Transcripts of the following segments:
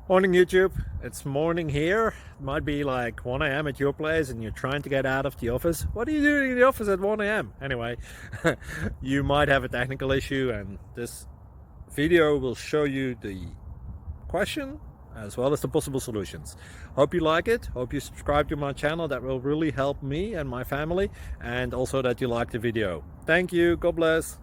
Morning YouTube, it's morning here. It might be like 1 a.m. at your place and you're trying to get out of the office. What are you doing in the office at 1 a.m.? Anyway, you might have a technical issue and this video will show you the question as well as the possible solutions. Hope you like it, hope you subscribe to my channel. That will really help me and my family, and also that you like the video. Thank you, God bless.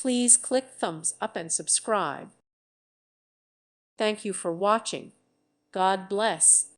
Please click thumbs up and subscribe. Thank you for watching. God bless.